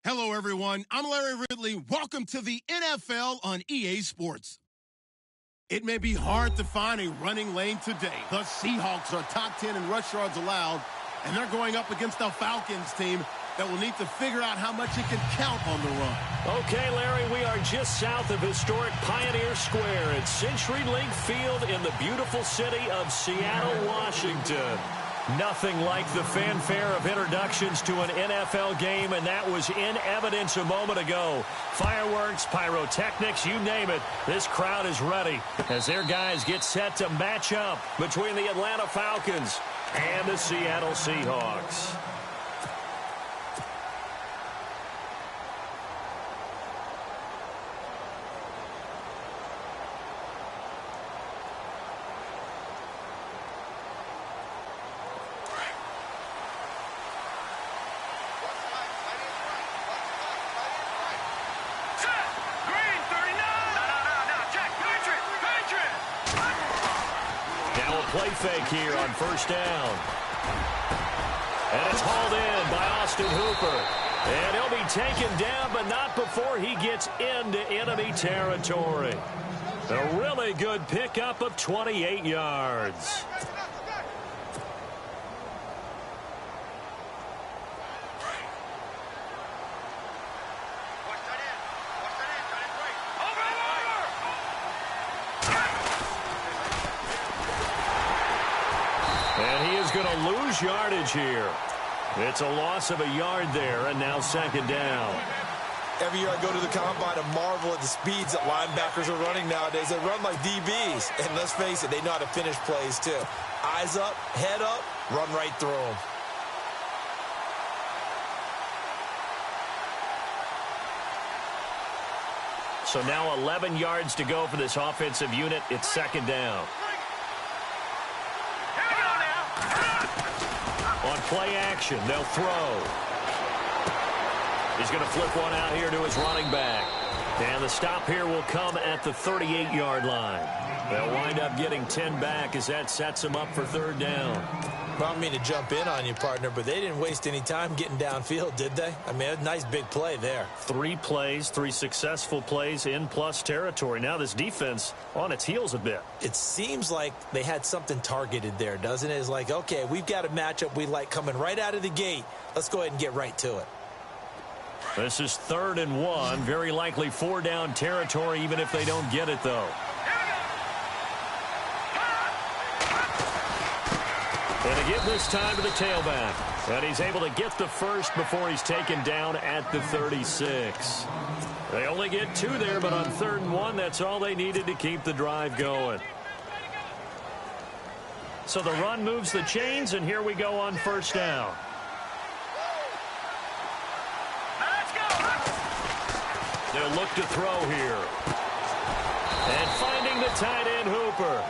Hello, everyone. I'm Larry Ridley. Welcome to the NFL on EA Sports. It may be hard to find a running lane today. The Seahawks are top 10 in rush yards allowed, and they're going up against the Falcons team that will need to figure out how much it can count on the run. Okay, Larry, we are just south of historic Pioneer Square at CenturyLink Field in the beautiful city of Seattle, Washington. Nothing like the fanfare of introductions to an NFL game, and that was in evidence a moment ago. Fireworks, pyrotechnics, you name it. This crowd is ready as their guys get set to match up between the Atlanta Falcons and the Seattle Seahawks. Play fake here on first down. And it's hauled in by Austin Hooper. And he'll be taken down, but not before he gets into enemy territory. A really good pickup of 28 yards. And he is going to lose yardage here. It's a loss of a yard there, and now second down. Every year I go to the combine and marvel at the speeds that linebackers are running nowadays. They run like DBs. And let's face it, they know how to finish plays too. Eyes up, head up, run right through them. So now 11 yards to go for this offensive unit. It's second down. On play action, they'll throw. He's going to flip one out here to his running back. And the stop here will come at the 38-yard line. They'll wind up getting 10 back as that sets them up for third down. I don't mean to jump in on you, partner, but they didn't waste any time getting downfield, did they? I mean, a nice big play there. 3 plays, 3 successful plays in plus territory. Now this defense on its heels a bit. It seems like they had something targeted there, doesn't it? It's like, okay, we've got a matchup we like coming right out of the gate. Let's go ahead and get right to it. This is 3rd and 1. Very likely 4-down territory, even if they don't get it, though. And again this time to the tailback. And he's able to get the first before he's taken down at the 36. They only get 2 there, but on 3rd and 1, that's all they needed to keep the drive going. So the run moves the chains, and here we go on first down. They'll look to throw here. And finding the tight end, Hooper.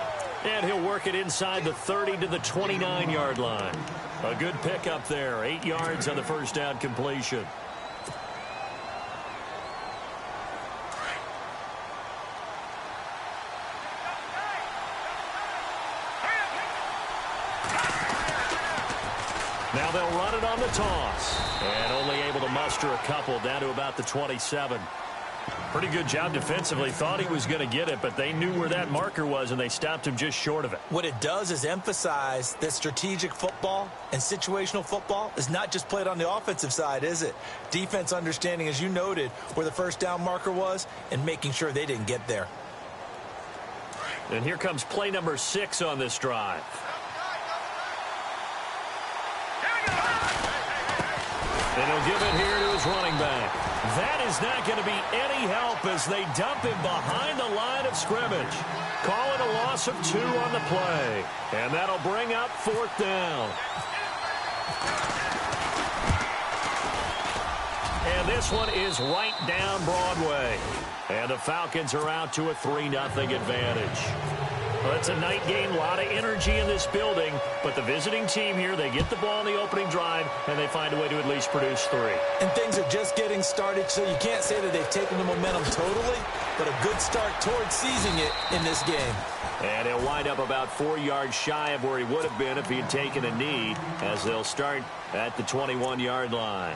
And he'll work it inside the 30 to the 29-yard line. A good pickup there. 8 yards on the first down completion. Now they'll run it on the toss. And only able to muster a couple down to about the 27. Pretty good job defensively. Thought he was going to get it, but they knew where that marker was, and they stopped him just short of it. What it does is emphasize that strategic football and situational football is not just played on the offensive side, is it? Defense understanding, as you noted, where the first down marker was and making sure they didn't get there. And here comes play number 6 on this drive. And he'll give it here to his running back. That is not going to be any help as they dump him behind the line of scrimmage. Call it a loss of 2 on the play. And that'll bring up 4th down. And this one is right down Broadway. And the Falcons are out to a 3-0 advantage. Well, it's a night game, a lot of energy in this building, but the visiting team here, they get the ball in the opening drive, and they find a way to at least produce 3. And things are just getting started, so you can't say that they've taken the momentum totally, but a good start towards seizing it in this game. And he'll wind up about 4 yards shy of where he would have been if he had taken a knee, as they'll start at the 21-yard line.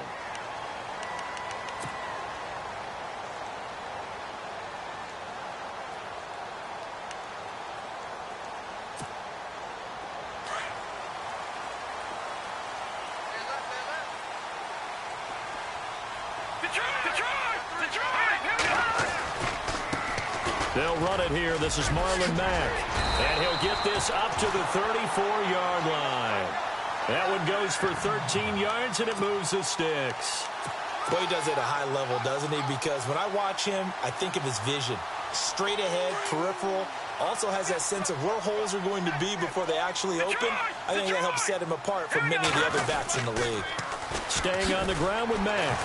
They'll run it here. This is Marlon Mack. And he'll get this up to the 34-yard line. That one goes for 13 yards, and it moves the sticks. Well, he does it at a high level, doesn't he? Because when I watch him, I think of his vision. Straight ahead, peripheral. Also has that sense of where holes are going to be before they actually open. I think that helps set him apart from many of the other backs in the league. Staying on the ground with Mack.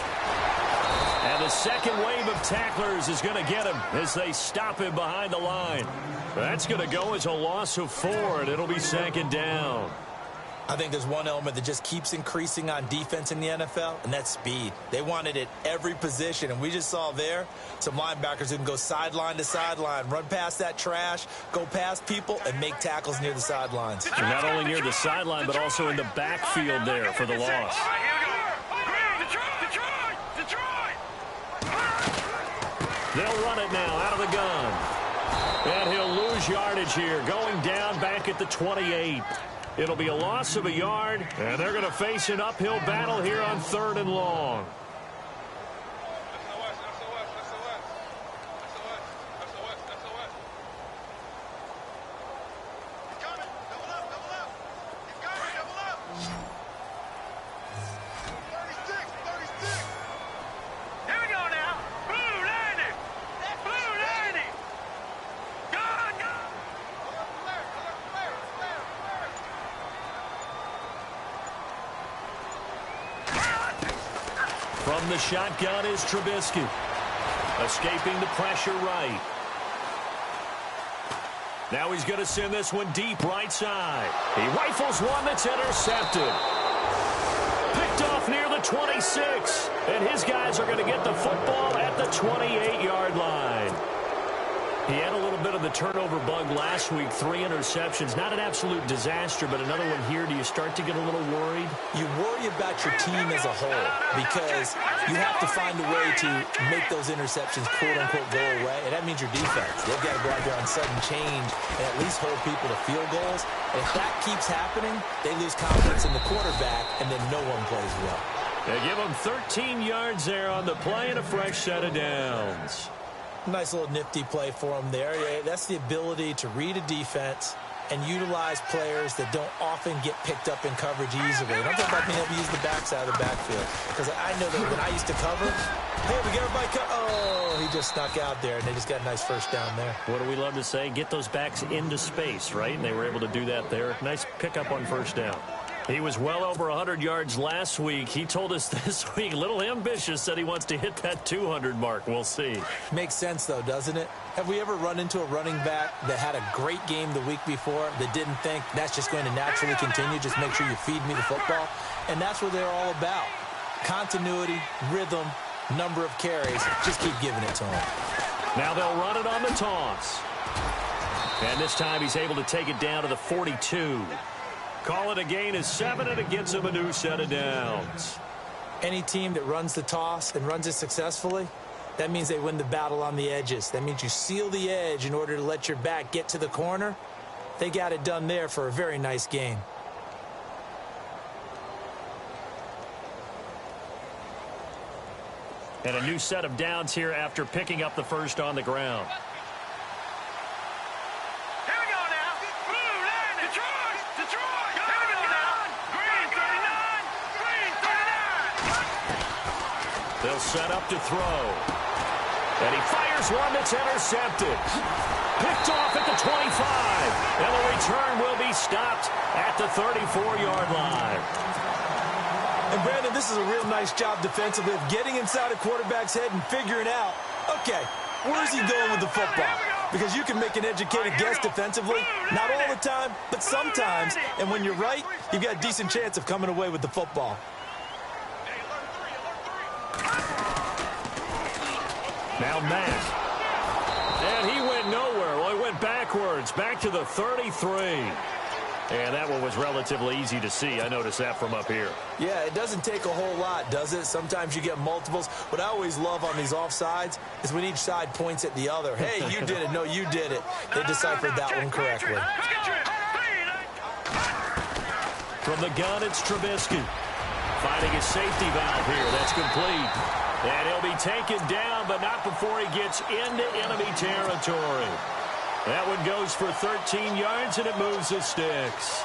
And the second wave of tacklers is going to get him as they stop him behind the line. That's going to go as a loss of 4, and it'll be second down. I think there's one element that just keeps increasing on defense in the NFL, and that's speed. They want it at every position, and we just saw there some linebackers who can go sideline to sideline, run past that trash, go past people, and make tackles near the sidelines. And not only near the sideline, but also in the backfield there for the loss. They'll run it now out of the gun. And he'll lose yardage here, going down back at the 28. It'll be a loss of a yard, and they're going to face an uphill battle here on 3rd and long. From the shotgun is Trubisky. Escaping the pressure right. Now he's going to send this one deep right side. He rifles one that's intercepted. Picked off near the 26. And his guys are going to get the football at the 28-yard line. He had a little bit of the turnover bug last week, 3 interceptions. Not an absolute disaster, but another one here. Do you start to get a little worried? You worry about your team as a whole because you have to find a way to make those interceptions, quote-unquote, go away, and that means your defense. They've got to go out there on sudden change and at least hold people to field goals. And if that keeps happening, they lose confidence in the quarterback, and then no one plays well. They give them 13 yards there on the play and a fresh set of downs. Nice little nifty play for him there. That's the ability to read a defense and utilize players that don't often get picked up in coverage easily. And I'm talking about being able to use the backside of the backfield. Because I know that when I used to cover, hey, we get everybody oh, he just snuck out there, and they just got a nice first down there. What do we love to say? Get those backs into space, right? And they were able to do that there. Nice pickup on first down. He was well over 100 yards last week. He told us this week, a little ambitious, said he wants to hit that 200 mark. We'll see. Makes sense, though, doesn't it? Have we ever run into a running back that had a great game the week before that didn't think that's just going to naturally continue? Just make sure you feed me the football. And that's what they're all about. Continuity, rhythm, number of carries. Just keep giving it to him. Now they'll run it on the toss. And this time he's able to take it down to the 42. Call it a gain of 7, and it gets him a new set of downs. Any team that runs the toss and runs it successfully, that means they win the battle on the edges. That means you seal the edge in order to let your back get to the corner. They got it done there for a very nice game. And a new set of downs here after picking up the first on the ground. They'll set up to throw. And he fires one that's intercepted. Picked off at the 25. And the return will be stopped at the 34-yard line. And, Brandon, this is a real nice job defensively of getting inside a quarterback's head and figuring out, okay, where is he going with the football? Because you can make an educated guess defensively. Not all the time, but sometimes. And when you're right, you've got a decent chance of coming away with the football. Now Mack. And he went nowhere. Well, he went backwards, back to the 33. And that one was relatively easy to see. I noticed that from up here. Yeah, it doesn't take a whole lot, does it? Sometimes you get multiples. What I always love on these offsides is when each side points at the other. Hey, you did it. No, you did it. They deciphered that one correctly. From the gun, it's Trubisky. Finding a safety valve here. That's complete. And he'll be taken down, but not before he gets into enemy territory. That one goes for 13 yards, and it moves the sticks.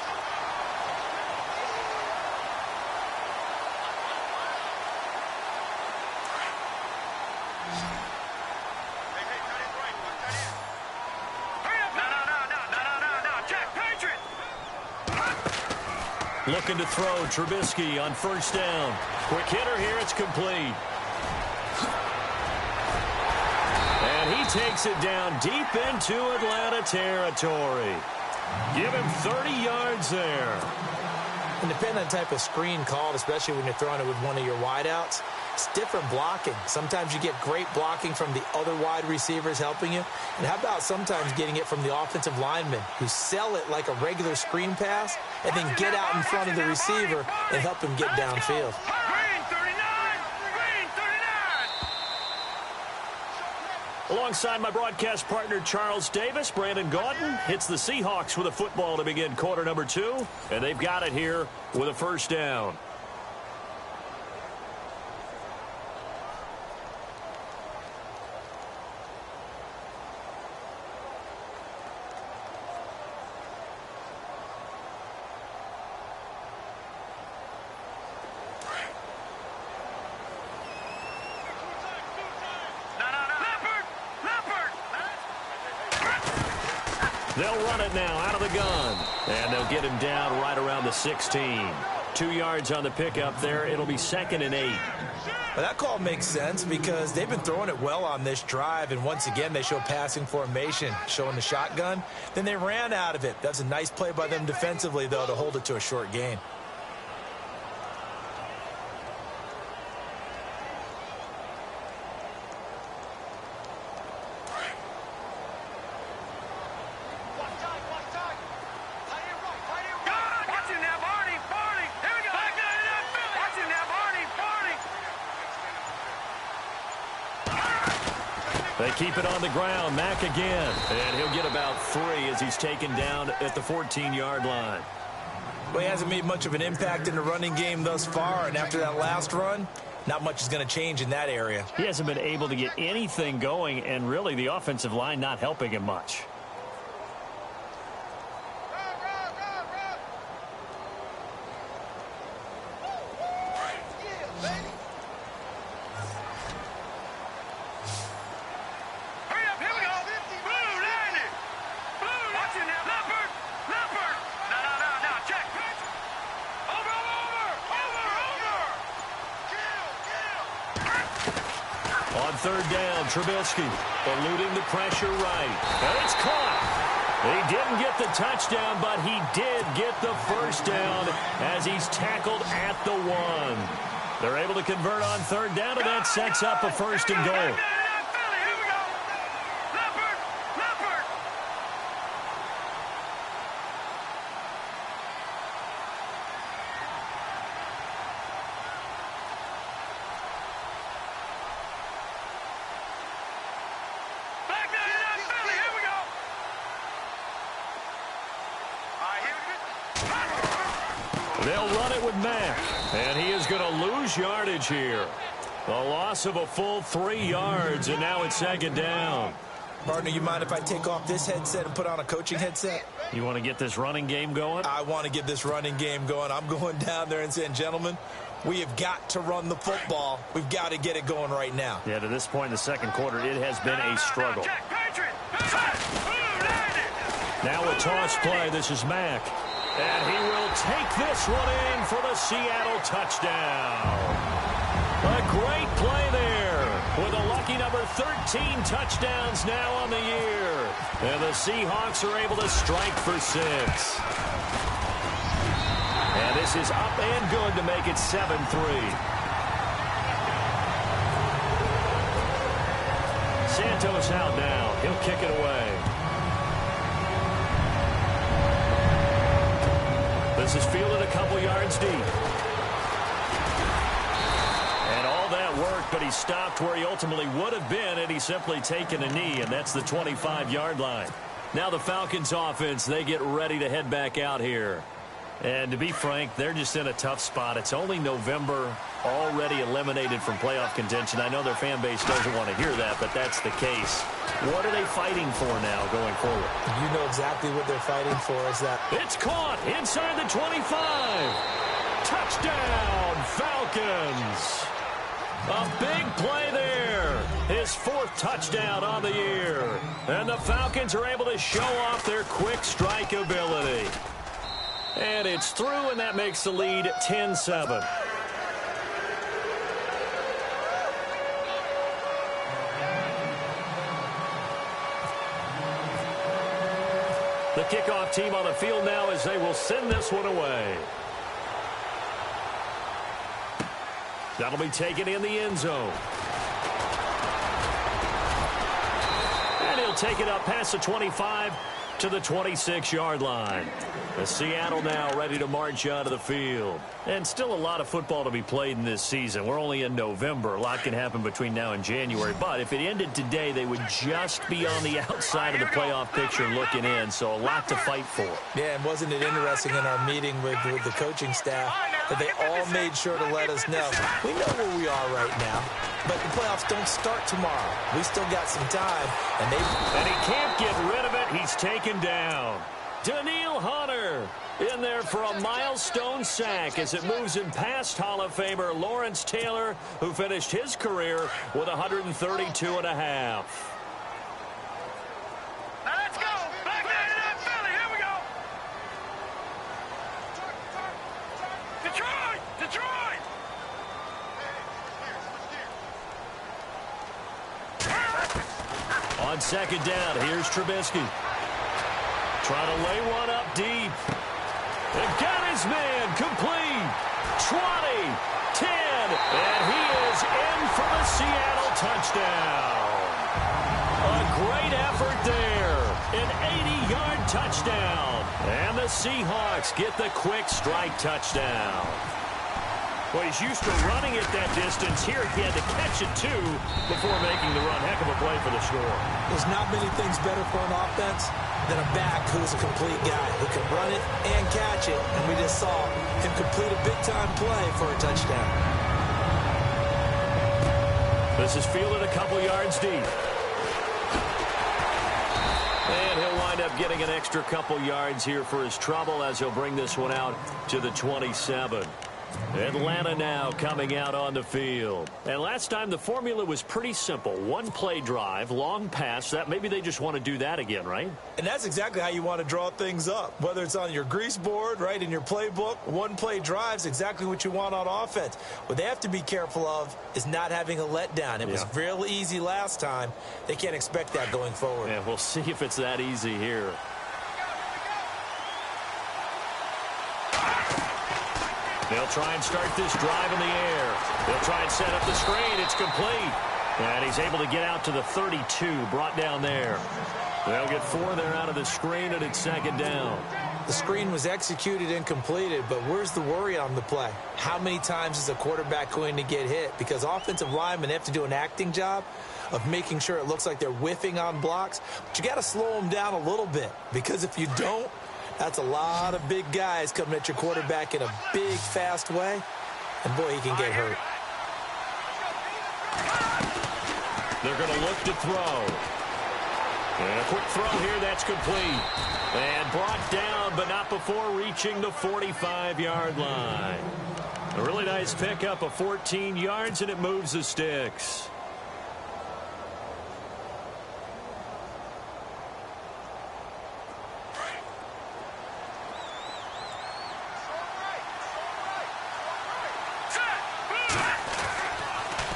Looking to throw, Trubisky on first down. Quick hitter here, it's complete. And he takes it down deep into Atlanta territory. Give him 30 yards there. And depending on the type of screen called, especially when you're throwing it with one of your wideouts, it's different blocking. Sometimes you get great blocking from the other wide receivers helping you. And how about sometimes getting it from the offensive linemen who sell it like a regular screen pass and then get out in front of the receiver and help him get downfield. Alongside my broadcast partner, Charles Davis, Brandon Gaudin hits the Seahawks with a football to begin quarter number 2, and they've got it here with a first down. They'll run it now out of the gun. And they'll get him down right around the 16. 2 yards on the pickup there. It'll be 2nd and 8. Well, that call makes sense because they've been throwing it well on this drive. And once again, they show passing formation, showing the shotgun. Then they ran out of it. That's a nice play by them defensively, though, to hold it to a short gain. They keep it on the ground. Mack again. And he'll get about 3 as he's taken down at the 14-yard line. Well, he hasn't made much of an impact in the running game thus far. And after that last run, not much is going to change in that area. He hasn't been able to get anything going, and really the offensive line not helping him much. On third down, Trubisky eluding the pressure right. And it's caught. He didn't get the touchdown, but he did get the first down as he's tackled at the 1. They're able to convert on third down, and that sets up a 1st and goal. They'll run it with Mack, and he is going to lose yardage here. A loss of a full 3 yards, and now it's 2nd down. Partner, you mind if I take off this headset and put on a coaching headset? You want to get this running game going? I want to get this running game going. I'm going down there and saying, gentlemen, we have got to run the football. We've got to get it going right now. Yeah, to this point in the second quarter, it has been a struggle. Now a toss play. This is Mack. And he will take this one in for the Seattle touchdown. A great play there with a lucky number 13 touchdowns now on the year. And the Seahawks are able to strike for 6. And this is up and good to make it 7-3. Santos out now. He'll kick it away. This is fielded a couple yards deep. And all that worked, but he stopped where he ultimately would have been had he simply taken a knee, and that's the 25-yard line. Now the Falcons offense, they get ready to head back out here. And to be frank, they're just in a tough spot. It's only November, already eliminated from playoff contention. I know their fan base doesn't want to hear that, but that's the case. What are they fighting for now going forward? You know exactly what they're fighting for is that. It's caught inside the 25. Touchdown, Falcons. A big play there. His 4th touchdown on the year. And the Falcons are able to show off their quick strike ability. And it's through, and that makes the lead 10-7. The kickoff team on the field now as they will send this one away. That'll be taken in the end zone. And he'll take it up past the 25 to the 26-yard line. The Seattle now ready to march out of the field. And still a lot of football to be played in this season. We're only in November. A lot can happen between now and January. But if it ended today, they would just be on the outside of the playoff picture looking in. So a lot to fight for. Yeah, and wasn't it interesting in our meeting with the coaching staff that they all made sure to let us know, we know where we are right now, but the playoffs don't start tomorrow. We still got some time. And he can't get rid of it. He's taken down. Daniil Hunter in there for a milestone sack as it moves him past Hall of Famer Lawrence Taylor, who finished his career with 132 and a half. Now let's go. Back to that Philly. Here we go. Detroit. Detroit. On second down, here's Trubisky. Trying to lay one up deep. And got his man complete. 20, 10, and he is in for the Seattle touchdown. A great effort there. An 80-yard touchdown. And the Seahawks get the quick strike touchdown. Well, he's used to running it that distance. Here he had to catch it, too, before making the run. Heck of a play for the score. There's not many things better for an offense than a back who's a complete guy who can run it and catch it. And we just saw him complete a big-time play for a touchdown. This is fielded a couple yards deep. And he'll wind up getting an extra couple yards here for his trouble as he'll bring this one out to the 27. Atlanta now coming out on the field. And last time the formula was pretty simple. One play drive, long pass. That maybe they just want to do that again, right? And that's exactly how you want to draw things up. Whether it's on your grease board, right, in your playbook, one play drive's exactly what you want on offense. What they have to be careful of is not having a letdown. It was real easy last time. They can't expect that going forward. Yeah, we'll see if it's that easy here. They'll try and start this drive in the air. They'll try and set up the screen. It's complete. And he's able to get out to the 32, brought down there. They'll get 4 there out of the screen, and it's second down. The screen was executed and completed, but where's the worry on the play? How many times is a quarterback going to get hit? Because offensive linemen have to do an acting job of making sure it looks like they're whiffing on blocks. But you got to slow them down a little bit, because if you don't, that's a lot of big guys coming at your quarterback in a big, fast way. And, boy, he can get hurt. They're going to look to throw. And a quick throw here, that's complete. And brought down, but not before reaching the 45-yard line. A really nice pickup of 14 yards, and it moves the sticks.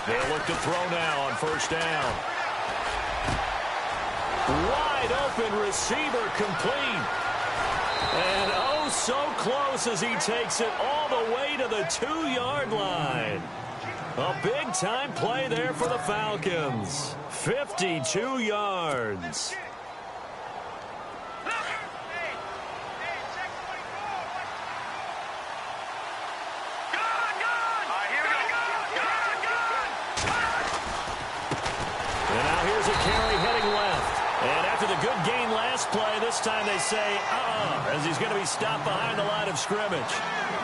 They'll look to throw now on first down. Wide open receiver complete. And oh, so close as he takes it all the way to the 2-yard line. A big-time play there for the Falcons. 52 yards. last play. This time they say, as he's going to be stopped behind the line of scrimmage.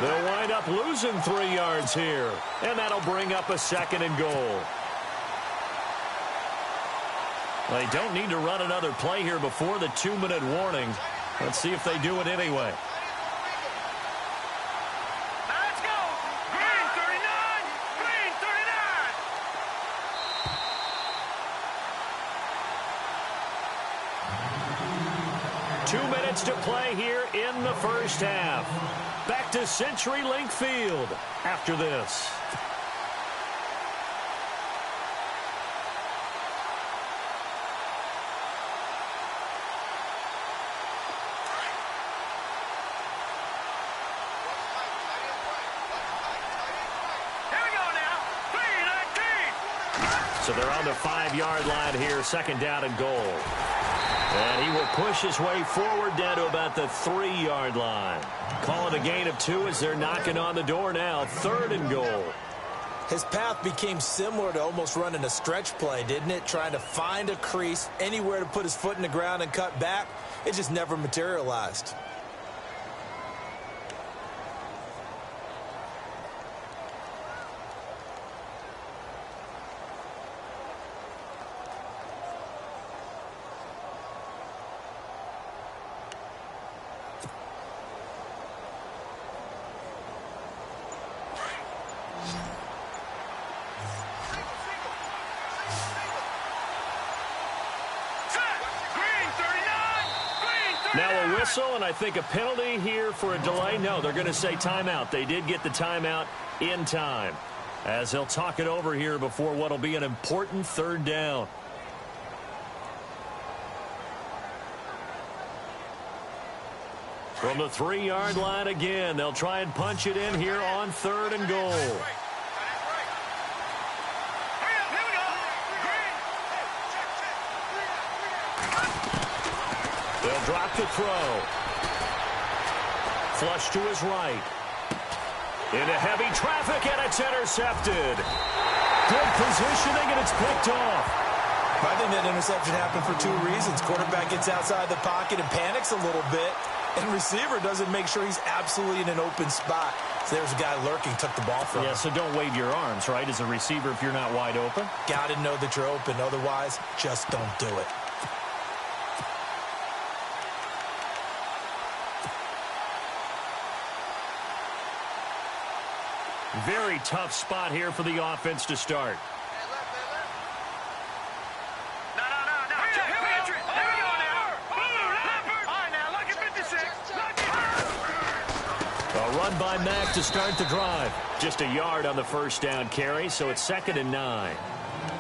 They'll wind up losing 3 yards here, and that'll bring up a 2nd and goal. They don't need to run another play here before the 2-minute warning. Let's see if they do it anyway. Let's go. Green 39. Green 39. 2 minutes to play here in the first half. Back to CenturyLink Field after this. So they're on the 5-yard line here, 2nd down and goal. And he will push his way forward down to about the 3-yard line. Call it a gain of 2 as they're knocking on the door now, 3rd and goal. His path became similar to almost running a stretch play, didn't it? Trying to find a crease, anywhere to put his foot in the ground and cut back. It just never materialized. Now a whistle, and I think a penalty here for a delay. No, they're going to say timeout. They did get the timeout in time, as they'll talk it over here before what will be an important 3rd down. From the 3-yard line again, they'll try and punch it in here on 3rd and goal. They'll drop the throw. Flush to his right. Into heavy traffic, and it's intercepted. Good positioning, and it's picked off. I think that interception happened for 2 reasons. Quarterback gets outside the pocket and panics a little bit, and receiver doesn't make sure he's absolutely in an open spot. So there's a guy lurking, took the ball from him. Yeah, so don't wave your arms, right, as a receiver if you're not wide open. Got to know that you're open. Otherwise, just don't do it. Very tough spot here for the offense to start. No. Here we go now. All right, now, look at 56. A run by Mack to start the drive. Just a yard on the 1st down carry, so it's 2nd and 9.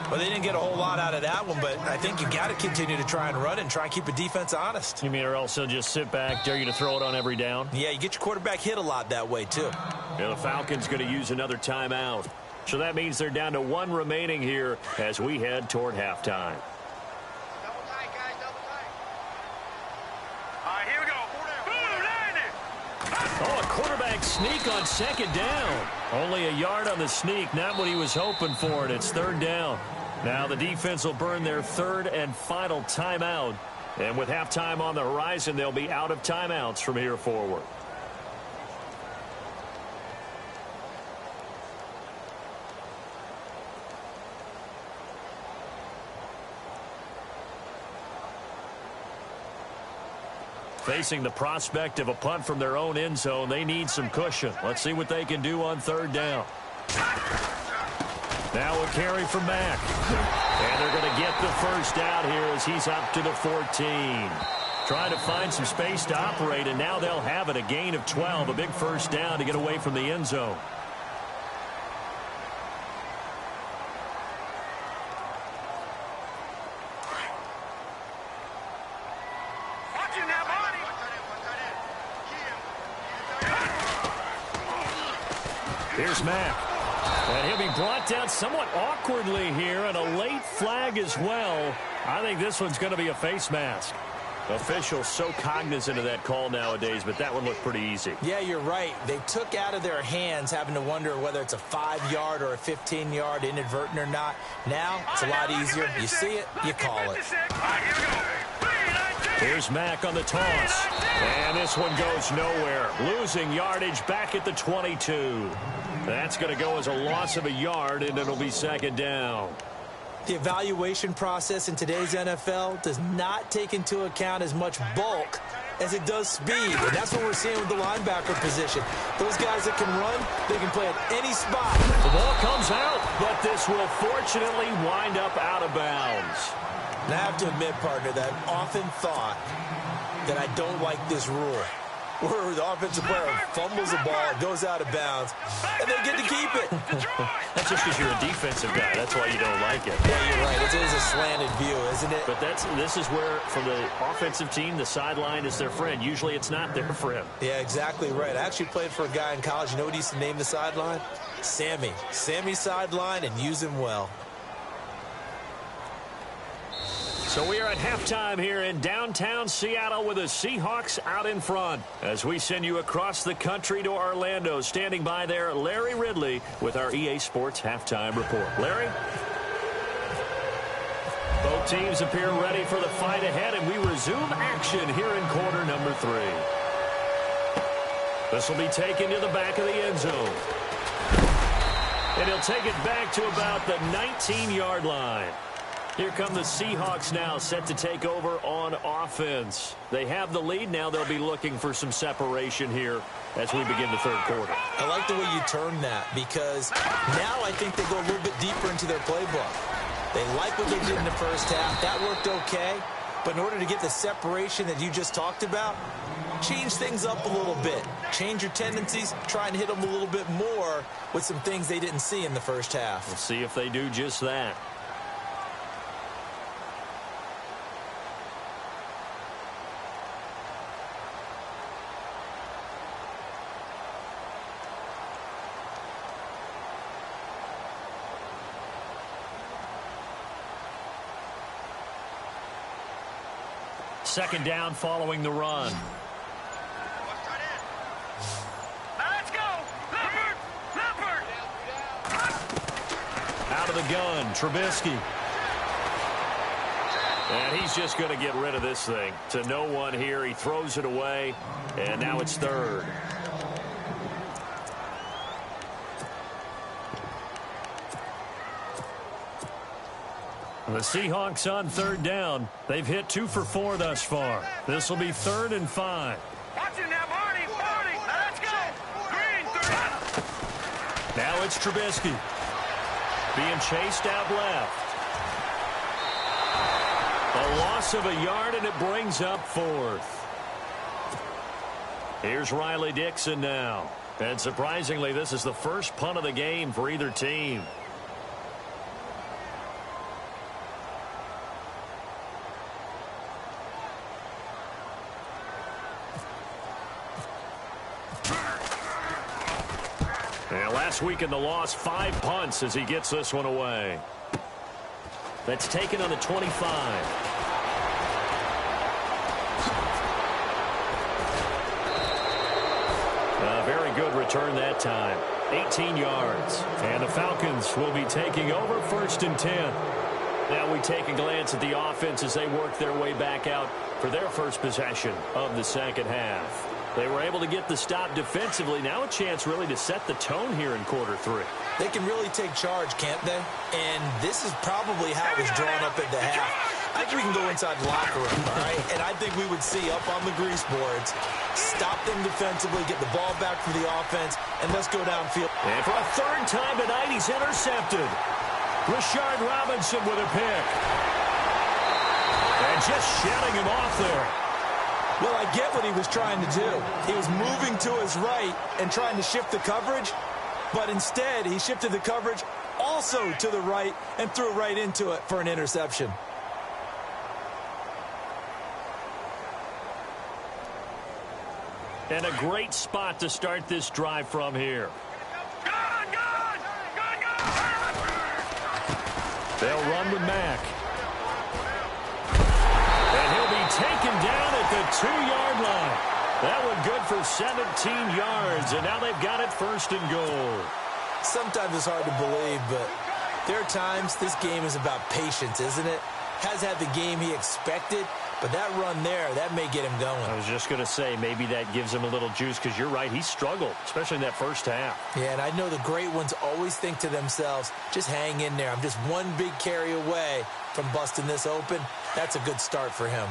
Well, they didn't get a whole lot out of that one, but I think you got to continue to try and run and try and keep a defense honest. You mean or else they'll just sit back, dare you to throw it on every down? Yeah, you get your quarterback hit a lot that way, too. Yeah, the Falcons going to use another timeout. So that means they're down to 1 remaining here as we head toward halftime. Double tight, guys, double tight. All right, here we go. Oh, a quarterback sneak on 2nd down. Only a yard on the sneak, not what he was hoping for, and it's 3rd down. Now the defense will burn their 3rd and final timeout. And with halftime on the horizon, they'll be out of timeouts from here forward. Facing the prospect of a punt from their own end zone, they need some cushion. Let's see what they can do on 3rd down. Now a carry from Mack. And they're going to get the 1st down here as he's up to the 14. Trying to find some space to operate, and now they'll have it. A gain of 12, a big 1st down to get away from the end zone. Here's Mack. And he'll be brought down somewhat awkwardly here, and a late flag as well. I think this one's going to be a face mask. Officials so cognizant of that call nowadays, but that one looked pretty easy. Yeah, you're right. They took out of their hands having to wonder whether it's a 5-yard or a 15-yard inadvertent or not. Now, it's a lot easier. You see it, you call it. All right, here we go. 3, 19. Here's Mack on the toss. And this one goes nowhere. Losing yardage back at the 22. That's going to go as a loss of a yard, and it'll be second down. The evaluation process in today's NFL does not take into account as much bulk as it does speed. And that's what we're seeing with the linebacker position. Those guys that can run, they can play at any spot. The ball comes out, but this will fortunately wind up out of bounds. And I have to admit, partner, that I've often thought that I don't like this rule, where the offensive player fumbles the ball, goes out of bounds, and they get to keep it. That's just because you're a defensive guy. That's why you don't like it. Yeah, you're right. It is a slanted view, isn't it? But this is where, for the offensive team, the sideline is their friend. Usually it's not their friend. Yeah, exactly right. I actually played for a guy in college. You know what he used to name the sideline? Sammy. Sammy's sideline, and use him well. So we are at halftime here in downtown Seattle with the Seahawks out in front. As we send you across the country to Orlando, standing by there, Larry Ridley with our EA Sports Halftime Report. Larry? Both teams appear ready for the fight ahead, and we resume action here in quarter number 3. This will be taken to the back of the end zone. And he'll take it back to about the 19-yard line. Here come the Seahawks now, set to take over on offense. They have the lead. Now they'll be looking for some separation here as we begin the third quarter. I like the way you term that, because now I think they go a little bit deeper into their playbook. They like what they did in the first half. That worked okay. But in order to get the separation that you just talked about, change things up a little bit. Change your tendencies. Try and hit them a little bit more with some things they didn't see in the first half. We'll see if they do just that. Second down following the run. Now let's go. Leopard. Out of the gun, Trubisky. And he's just going to get rid of this thing. To no one here. He throws it away. And now it's third. The Seahawks on third down. They've hit 2 for 4 thus far. This will be 3rd and 5. Watch it now, Barney. Now let's go. Green, 3. Now it's Trubisky. Being chased out left. A loss of a yard, and it brings up 4th. Here's Riley Dixon now. And surprisingly, this is the first punt of the game for either team. Last week in the loss, 5 punts as he gets this one away. That's taken on the 25. A very good return that time. 18 yards. And the Falcons will be taking over 1st and 10. Now we take a glance at the offense as they work their way back out for their first possession of the second half. They were able to get the stop defensively. Now a chance really to set the tone here in quarter 3. They can really take charge, can't they? And this is probably how it was drawn up at the half. I think we can go inside the locker room, all right? And I think we would see up on the grease boards, stop them defensively, get the ball back from the offense, and let's go downfield. And for a 3rd time tonight, he's intercepted. Rashard Robinson with a pick. And just shutting him off there. Well, I get what he was trying to do. He was moving to his right and trying to shift the coverage, but instead he shifted the coverage also to the right and threw right into it for an interception. And a great spot to start this drive from here. They'll run with Mack. And he'll be taken down at the 2-yard line. That one good for 17 yards, and now they've got it 1st and goal. Sometimes it's hard to believe, but there are times this game is about patience, isn't it? Has had the game he expected, But that run there, that may get him going. I was just going to say, maybe that gives him a little juice, because you're right, he struggled, especially in that first half. Yeah, and I know the great ones always think to themselves, just hang in there. I'm just one big carry away from busting this open. That's a good start for him.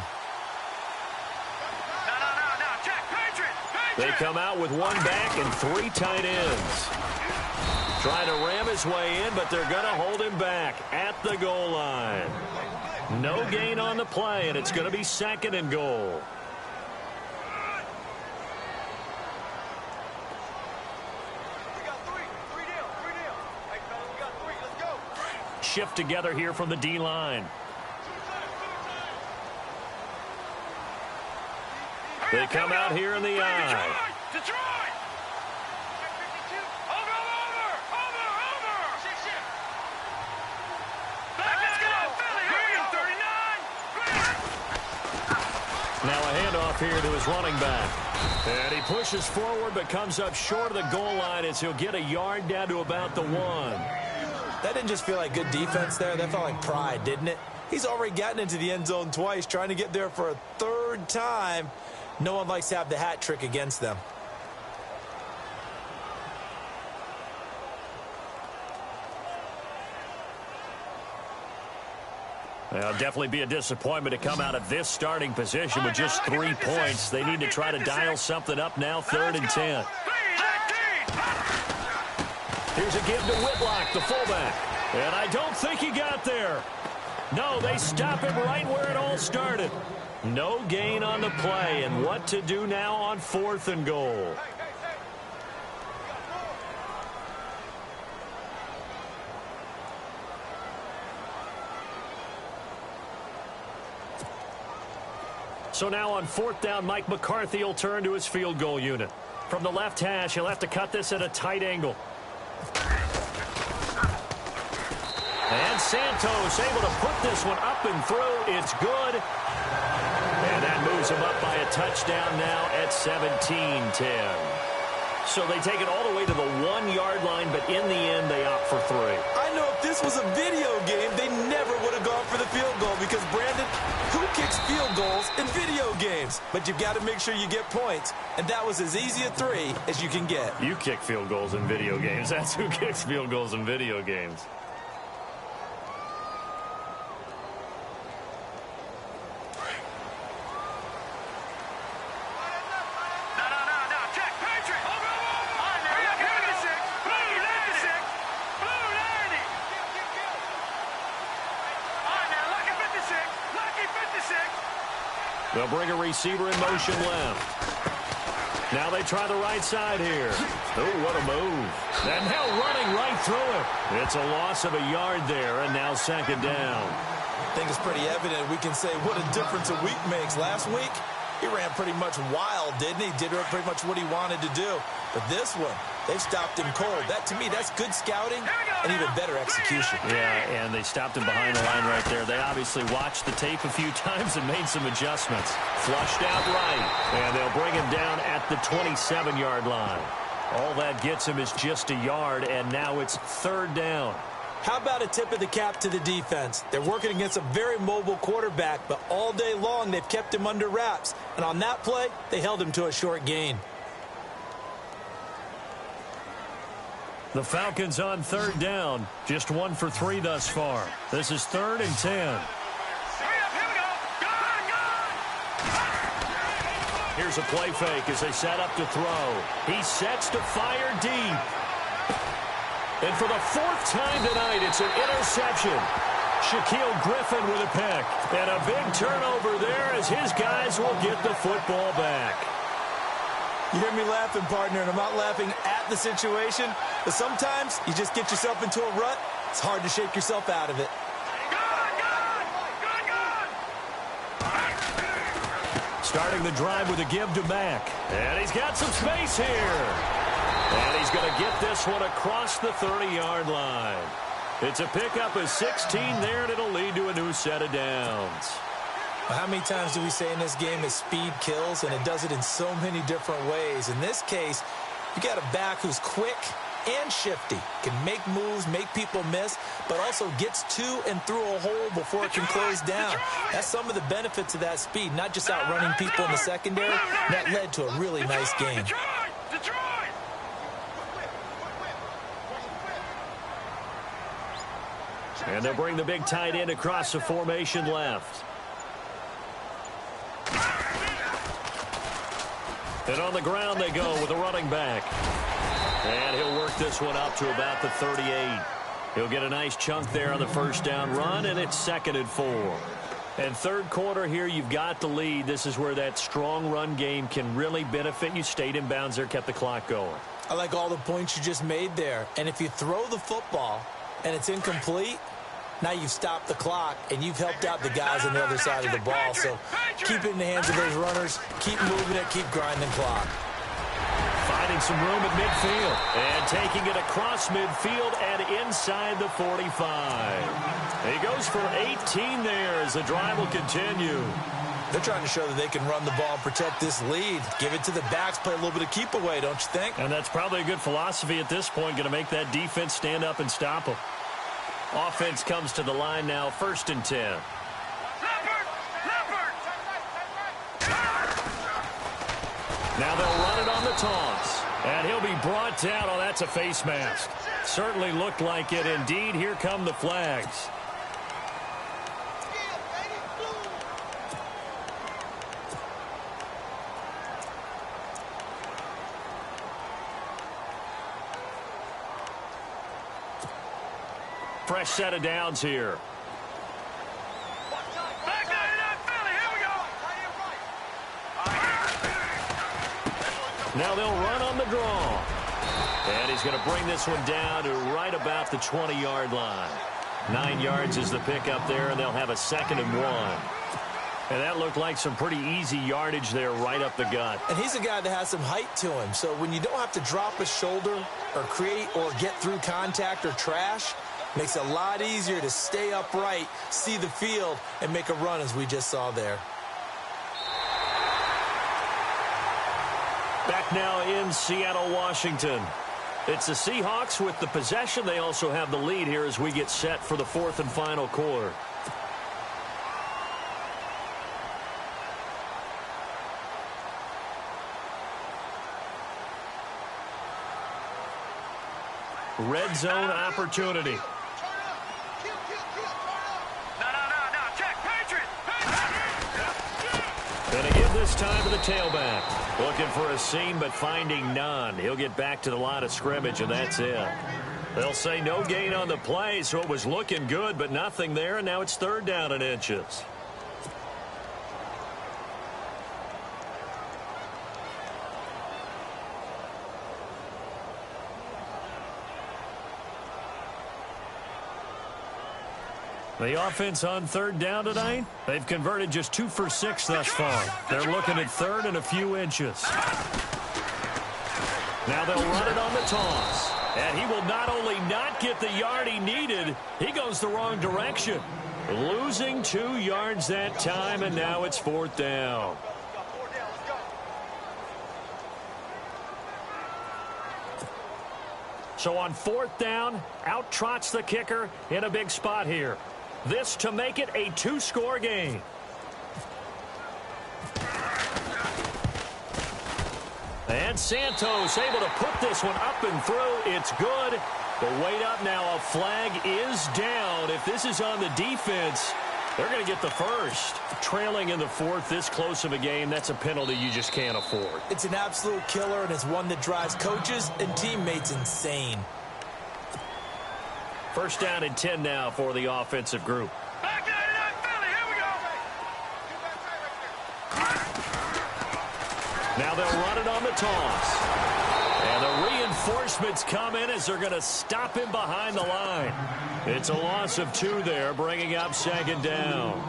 No, check, Patriot. They come out with one back and 3 tight ends. Trying to ram his way in, but they're going to hold him back at the goal line. No gain on the play, and it's going to be 2nd and goal. We got three down. Hey, fellas, we got 3. Let's go. Shift together here from the D-line. They come out here in the eye. Detroit! Over! Let's go, Philly! Here we go, 39! Now a handoff here to his running back. And he pushes forward but comes up short of the goal line as he'll get a yard down to about the 1. That didn't just feel like good defense there. That felt like pride, didn't it? He's already gotten into the end zone twice, trying to get there for a 3rd time. No one likes to have the hat trick against them. Well, definitely be a disappointment to come out of this starting position with just 3 points. They need to try to dial something up now, 3rd and 10. Here's a give to Whitlock, the fullback. And I don't think he got there. No, they stop him right where it all started. No gain on the play, and what to do now on 4th and goal. So now on 4th down, Mike McCarthy will turn to his field goal unit. From the left hash, he'll have to cut this at a tight angle. And Santos able to put this one up and through. It's good. And that moves him up by a touchdown now at 17-10. So they take it all the way to the 1-yard line, but in the end, they opt for 3. I know if this was a video game, they never would have gone for the field goal because, Brandon, who kicks field goals in video games? But you've got to make sure you get points, and that was as easy a 3 as you can get. You kick field goals in video games. That's who kicks field goals in video games. They'll bring a receiver in motion left. Now they try the right side here. Oh, what a move. And now running right through it. It's a loss of a yard there, and now 2nd down. I think it's pretty evident we can say what a difference a week makes. Last week, he ran pretty much wild, didn't he? Did pretty much what he wanted to do. But this one, they've stopped him cold. That, to me, that's good scouting and even better execution. Yeah, and they stopped him behind the line right there. They obviously watched the tape a few times and made some adjustments. Flushed out right, and they'll bring him down at the 27-yard line. All that gets him is just a yard, and now it's 3rd down. How about a tip of the cap to the defense? They're working against a very mobile quarterback, but all day long they've kept him under wraps. And on that play, they held him to a short gain. The Falcons on 3rd down. Just 1 for 3 thus far. This is 3rd and 10. Here's a play fake as they set up to throw. He sets to fire deep. And for the 4th time tonight, it's an interception. Shaquille Griffin with a pick. And a big turnover there as his guys will get the football back. You hear me laughing, partner, and I'm not laughing at the situation. But sometimes you just get yourself into a rut. It's hard to shake yourself out of it. Starting the drive with a give to Mack. And he's got some space here. And he's going to get this one across the 30-yard line. It's a pickup of 16 there, and it'll lead to a new set of downs. Well, how many times do we say in this game that speed kills, and it does it in so many different ways? In this case, you got a back who's quick and shifty. Can make moves, make people miss, but also gets to and through a hole before it can close down. That's some of the benefits of that speed, not just outrunning people in the secondary. That led to a really nice game. And they'll bring the big tight end across the formation left. And on the ground they go with a running back. And he'll work this one up to about the 38. He'll get a nice chunk there on the first down run, and it's 2nd and 4. And third quarter here, you've got the lead. This is where that strong run game can really benefit you. Stayed in bounds there, kept the clock going. I like all the points you just made there. And if you throw the football and it's incomplete, now you've stopped the clock and you've helped out the guys on the other side of the ball. So keep it in the hands of those runners. Keep moving it. Keep grinding clock. Finding some room at midfield. And taking it across midfield and inside the 45. He goes for 18 there as the drive will continue. They're trying to show that they can run the ball and protect this lead. Give it to the backs, play a little bit of keep away, don't you think? And that's probably a good philosophy at this point. Going to make that defense stand up and stop them. Offense comes to the line now, 1st and 10. Now they'll run it on the toss. And he'll be brought down. Oh, that's a face mask. Certainly looked like it. Indeed, here come the flags. Fresh set of downs here. Now they'll run on the draw. And he's going to bring this one down to right about the 20-yard line. 9 yards is the pickup there, and they'll have a 2nd and 1. And that looked like some pretty easy yardage there right up the gut. And he's a guy that has some height to him. So when you don't have to drop a shoulder or create or get through contact or trash, makes it a lot easier to stay upright, see the field, and make a run as we just saw there. Back now in Seattle, Washington. It's the Seahawks with the possession. They also have the lead here as we get set for the 4th and final quarter. Red zone opportunity. Gonna give this time to the tailback. Looking for a seam, but finding none. He'll get back to the line of scrimmage, and that's it. They'll say no gain on the play, so it was looking good, but nothing there, and now it's 3rd down and inches. The offense on 3rd down tonight, they've converted just 2 for 6 thus far. They're looking at 3rd and a few inches. Now they'll run it on the toss. And he will not only not get the yard he needed, he goes the wrong direction. Losing 2 yards that time, and now it's 4th down. So on 4th down, out trots the kicker in a big spot here. This to make it a 2-score game. And Santos able to put this one up and through. It's good. But wait up now. A flag is down. If this is on the defense, they're going to get the first. Trailing in the 4th, this close of a game, that's a penalty you just can't afford. It's an absolute killer, and it's one that drives coaches and teammates insane. 1st down and 10 now for the offensive group. Now they'll run it on the toss. And the reinforcements come in as they're going to stop him behind the line. It's a loss of 2 there, bringing up 2nd down.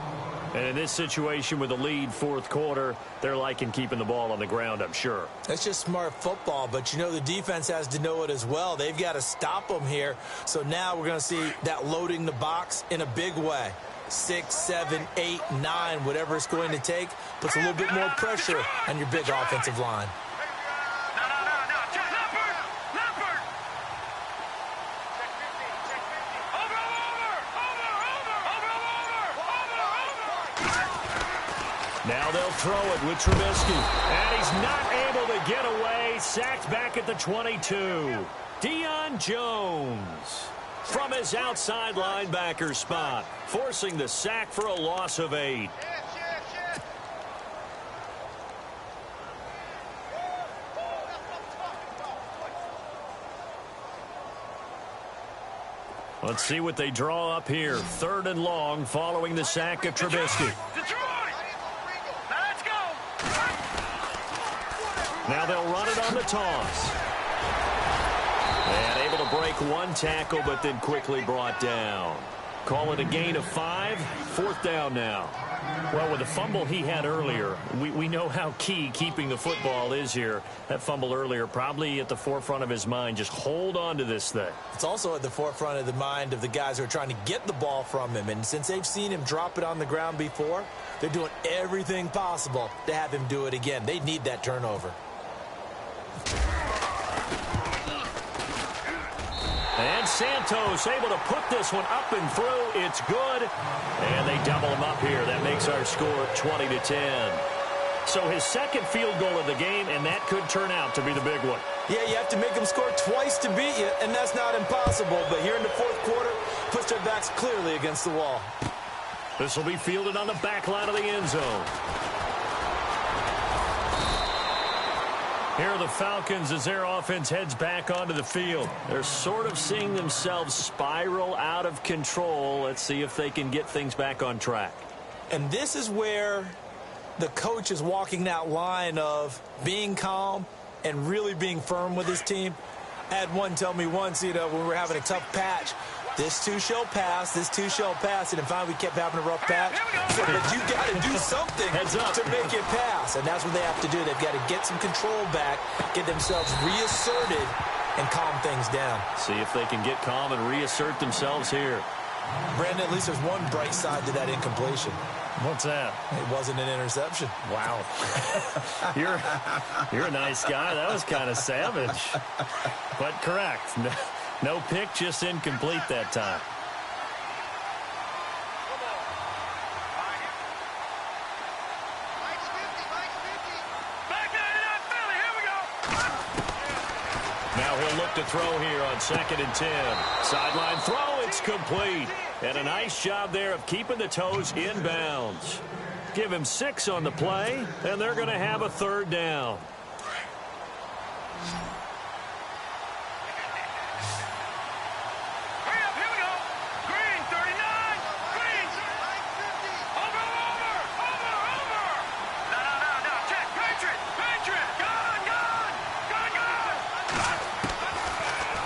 And in this situation with the lead 4th quarter, they're liking keeping the ball on the ground, I'm sure. That's just smart football, but you know the defense has to know it as well. They've got to stop them here. So now we're going to see that loading the box in a big way. 6, 7, 8, 9, whatever it's going to take, puts a little bit more pressure on your big offensive line. Now they'll throw it with Trubisky. And he's not able to get away. Sacked back at the 22. Deion Jones from his outside linebacker spot, forcing the sack for a loss of 8. Let's see what they draw up here. 3rd and long following the sack of Trubisky. Now they'll run it on the toss. And able to break one tackle, but then quickly brought down. Call it a gain of 5. 4th down now. Well, with the fumble he had earlier, we know how key keeping the football is here. That fumble earlier probably at the forefront of his mind. Just hold on to this thing. It's also at the forefront of the mind of the guys who are trying to get the ball from him. And since they've seen him drop it on the ground before, they're doing everything possible to have him do it again. They need that turnover. And Santos able to put this one up and through. It's good. And they double him up here. That makes our score 20-10. So his 2nd field goal of the game, and that could turn out to be the big one. Yeah, you have to make them score twice to beat you, and that's not impossible. But here in the 4th quarter, puts their backs clearly against the wall. This will be fielded on the back line of the end zone. Here are the Falcons as their offense heads back onto the field. They're sort of seeing themselves spiral out of control. Let's see if they can get things back on track. And this is where the coach is walking that line of being calm and really being firm with his team. I had one tell me once, when we were having a tough patch, this too shall pass, this too shall pass. And finally we kept having a rough patch. But you got to do something to make it pass. And that's what they have to do. They've got to get some control back, get themselves reasserted, and calm things down. See if they can get calm and reassert themselves here. Brandon, at least there's one bright side to that incompletion. What's that? It wasn't an interception. Wow. You're a nice guy. That was kind of savage. But correct. No pick, just incomplete that time. Now he'll look to throw here on 2nd and 10. Sideline throw, it's complete. And a nice job there of keeping the toes in bounds. Give him 6 on the play, and they're going to have a 3rd down.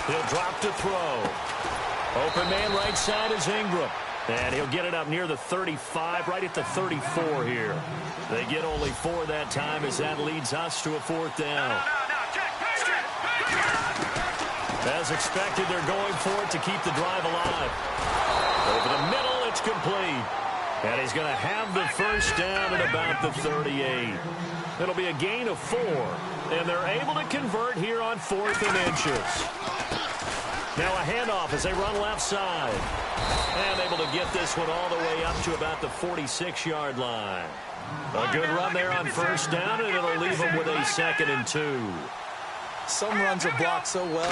He'll drop to throw. Open man right side is Ingram. And he'll get it up near the 35, right at the 34 here. They get only 4 that time as that leads us to a 4th down. As expected, they're going for it to keep the drive alive. Over the middle, it's complete. And he's going to have the 1st down at about the 38. It'll be a gain of 4. And they're able to convert here on 4th and inches. Now a handoff as they run left side. And able to get this one all the way up to about the 46-yard line. A good run there on 1st down, and it'll leave them with a 2nd and 2. Some runs are blocked so well,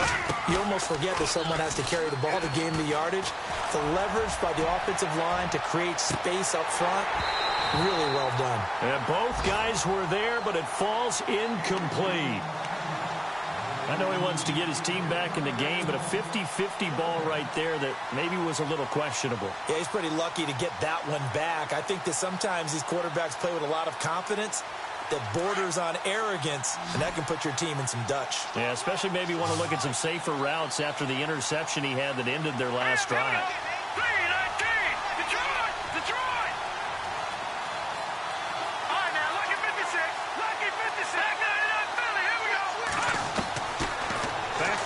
you almost forget that someone has to carry the ball to gain the yardage. The leverage by the offensive line to create space up front, really well done. And both guys were there, but it falls incomplete. I know he wants to get his team back in the game, but a 50-50 ball right there that maybe was a little questionable. Yeah, he's pretty lucky to get that one back. I think that sometimes these quarterbacks play with a lot of confidence that borders on arrogance, and that can put your team in some Dutch. Yeah, especially maybe want to look at some safer routes after the interception he had that ended their last drive.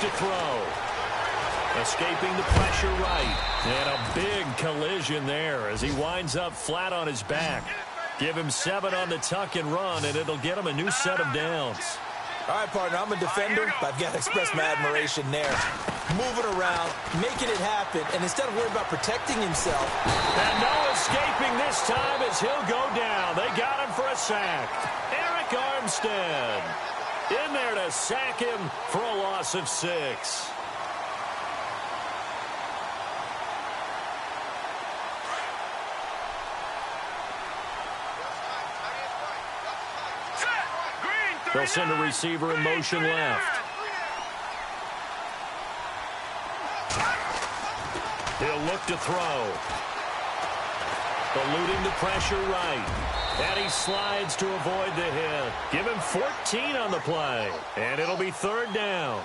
To throw. Escaping the pressure right. And a big collision there as he winds up flat on his back. Give him 7 on the tuck and run, and it'll get him a new set of downs. All right, partner, I'm a defender, but I've got to express my admiration there. moving around, making it happen, and instead of worrying about protecting himself. And no escaping this time as he'll go down. They got him for a sack. Eric Armstead in there to sack him for a loss of 6. They'll send a receiver in motion left. He'll look to throw. Eluding the pressure right. And he slides to avoid the hit. Give him 14 on the play. And it'll be 3rd down.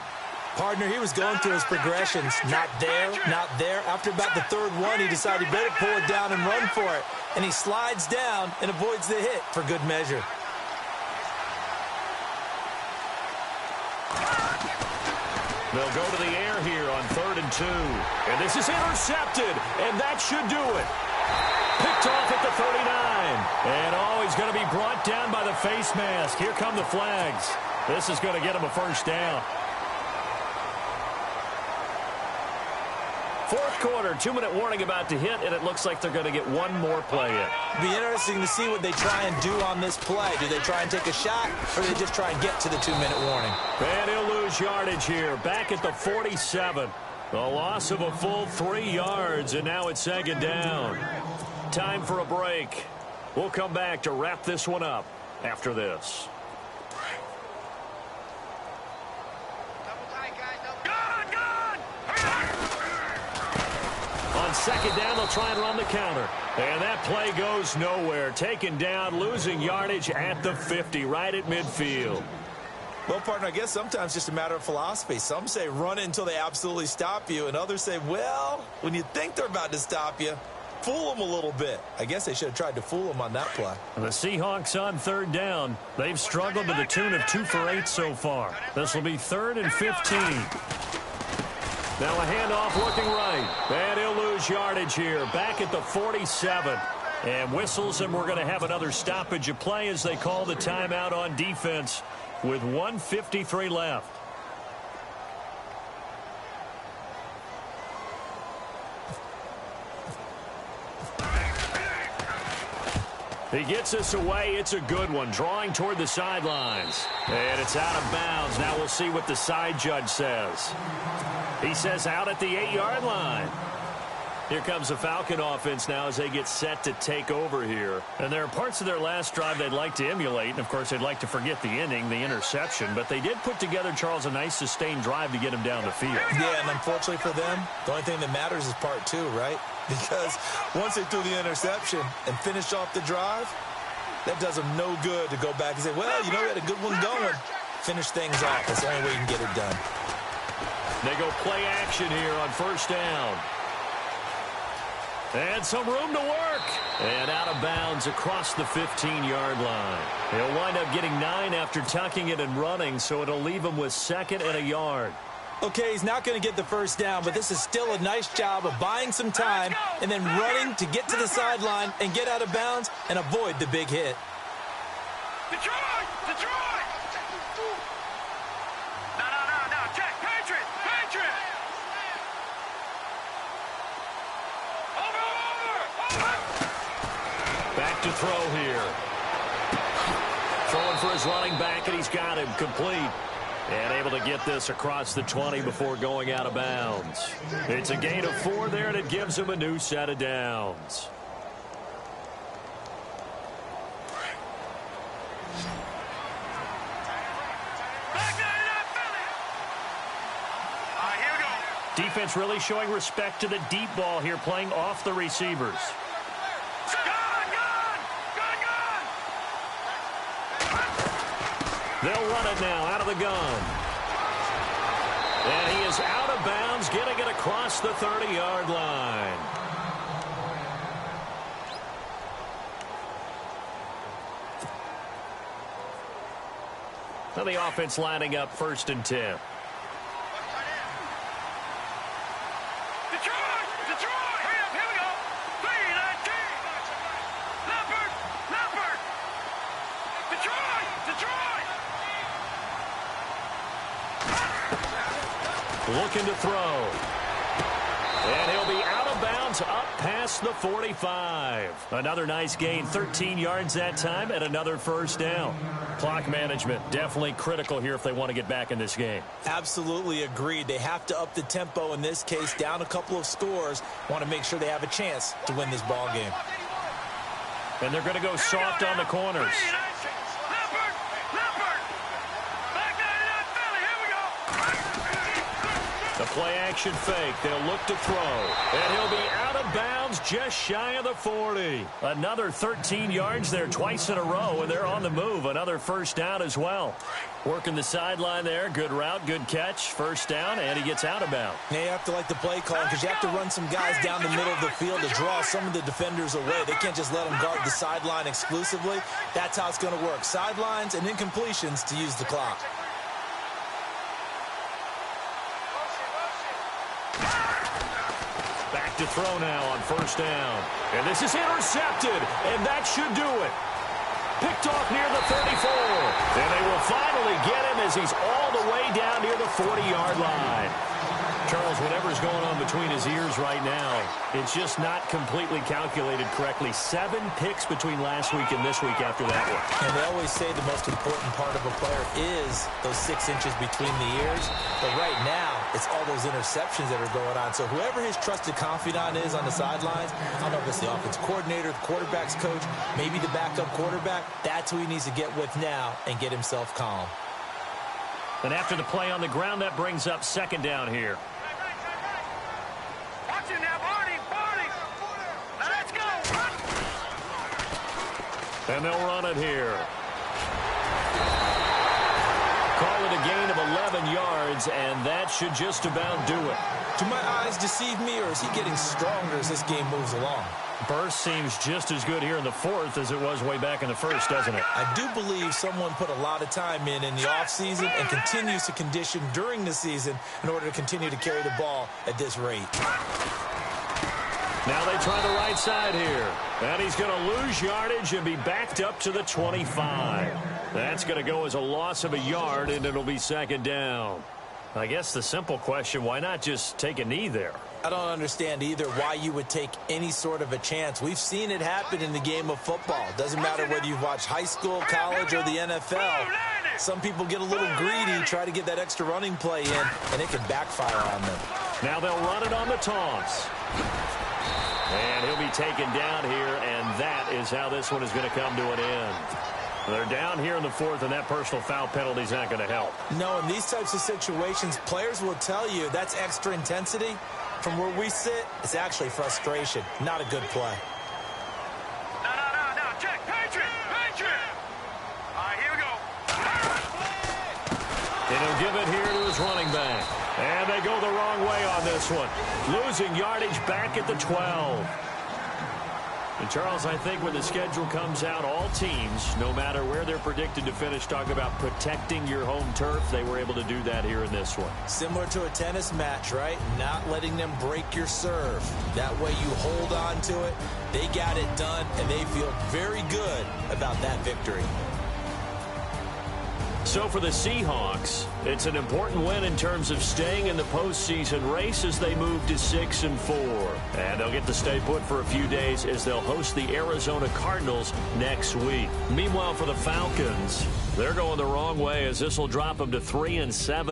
Partner, he was going through his progressions. Not there, not there. After about the 3rd one, he decided he better pull it down and run for it. And he slides down and avoids the hit for good measure. They'll go to the air here on 3rd and 2. And this is intercepted, and that should do it. Picked off at the 39. And he's going to be brought down by the face mask. Here come the flags. This is going to get him a 1st down. 4th quarter, 2-minute warning about to hit, and it looks like they're going to get one more play in. It'll be interesting to see what they try and do on this play. Do they try and take a shot, or do they just try and get to the 2-minute warning? And he'll lose yardage here, back at the 47. A loss of a full 3 yards, and now it's 2nd down. Time for a break. We'll come back to wrap this one up after this. On 2nd down, they'll try and run the counter. And that play goes nowhere. Taken down, losing yardage at the 50, right at midfield. Well, partner, I guess sometimes it's just a matter of philosophy. Some say run it until they absolutely stop you, and others say, well, when you think they're about to stop you, fool them a little bit. I guess they should have tried to fool them on that play. The Seahawks on 3rd down. They've struggled to the tune of 2 for 8 so far. This will be 3rd and 15. Now a handoff looking right. And he'll lose yardage here. Back at the 47. And whistles, and we're going to have another stoppage of play as they call the timeout on defense with 1:53 left. He gets us away. It's a good one. Drawing toward the sidelines. And it's out of bounds. Now we'll see what the side judge says. He says out at the 8-yard line. Here comes the Falcon offense now as they get set to take over here. And there are parts of their last drive they'd like to emulate. And, of course, they'd like to forget the inning, the interception. But they did put together, Charles, a nice sustained drive to get him down the field. Yeah, and unfortunately for them, the only thing that matters is part 2, right? Because once they threw the interception and finished off the drive, that does them no good to go back and say, well, you know, we had a good one going. Finish things off. That's the only way you can get it done. They go play action here on 1st down. And some room to work. And out of bounds across the 15-yard line. He'll wind up getting 9 after tucking it and running, so it'll leave him with 2nd and a yard. Okay, he's not going to get the 1st down, but this is still a nice job of buying some time and then running to get to the sideline and get out of bounds and avoid the big hit. Detroit! Detroit! No. Check. Patriot! Back to throw here. Throwing for his running back, and he's got him complete. And able to get this across the 20 before going out of bounds. It's a gain of 4 there, and it gives him a new set of downs. Defense really showing respect to the deep ball here, playing off the receivers. They'll run it now out of the gun. And he is out of bounds, getting it across the 30-yard line. Now the offense lining up 1st and 10. looking to throw. And he'll be out of bounds up past the 45. Another nice gain, 13 yards that time, and another first down. Clock management, definitely critical here if they want to get back in this game. Absolutely agreed. They have to up the tempo in this case, down a couple of scores. Want to make sure they have a chance to win this ball game. And they're going to go soft on the corners. The play-action fake. They'll look to throw. And he'll be out of bounds just shy of the 40. Another 13 yards there twice in a row, and they're on the move. Another first down as well. Working the sideline there. Good route, good catch. First down, and he gets out of bounds. Now you have to like the play call because you have to run some guys down the middle of the field to draw some of the defenders away. They can't just let them guard the sideline exclusively. That's how it's going to work. Sidelines and incompletions to use the clock. To throw now on first down. And this is intercepted, and that should do it. Picked off near the 34. And they will finally get him as he's all the way down near the 40-yard line. Charles, whatever's going on between his ears right now, it's just not completely calculated correctly. 7 picks between last week and this week after that one. And they always say the most important part of a player is those 6 inches between the ears. But right now, it's all those interceptions that are going on. So whoever his trusted confidant is on the sidelines, I don't know if it's the offense coordinator, the quarterback's coach, maybe the backup quarterback, that's who he needs to get with now and get himself calm. And after the play on the ground, that brings up second down here. And they'll run it here. Call it a gain of 11 yards, and that should just about do it. Do my eyes deceive me, or is he getting stronger as this game moves along? Burst seems just as good here in the fourth as it was way back in the first, doesn't it? I do believe someone put a lot of time in the offseason and continues to condition during the season in order to continue to carry the ball at this rate. Now they try the right side here. And he's going to lose yardage and be backed up to the 25. That's going to go as a loss of a yard, and it'll be second down. I guess the simple question, why not just take a knee there? I don't understand either why you would take any sort of a chance. We've seen it happen in the game of football. Doesn't matter whether you've watched high school, college, or the NFL. Some people get a little greedy, try to get that extra running play in, and it can backfire on them. Now they'll run it on the toss. And he'll be taken down here, and that is how this one is going to come to an end. They're down here in the fourth, and that personal foul penalty is not going to help. No, in these types of situations, players will tell you that's extra intensity. From where we sit, it's actually frustration, not a good play. No, check, Patriot. All right, here we go. And he'll give it here to his running back. And they go the wrong way on this one. Losing yardage back at the 12. And Charles, I think when the schedule comes out, all teams, no matter where they're predicted to finish, talk about protecting your home turf. They were able to do that here in this one. Similar to a tennis match, right? Not letting them break your serve. That way you hold on to it. They got it done, and they feel very good about that victory. So for the Seahawks, it's an important win in terms of staying in the postseason race as they move to 6-4. And they'll get to stay put for a few days as they'll host the Arizona Cardinals next week. Meanwhile, for the Falcons, they're going the wrong way as this will drop them to 3-7.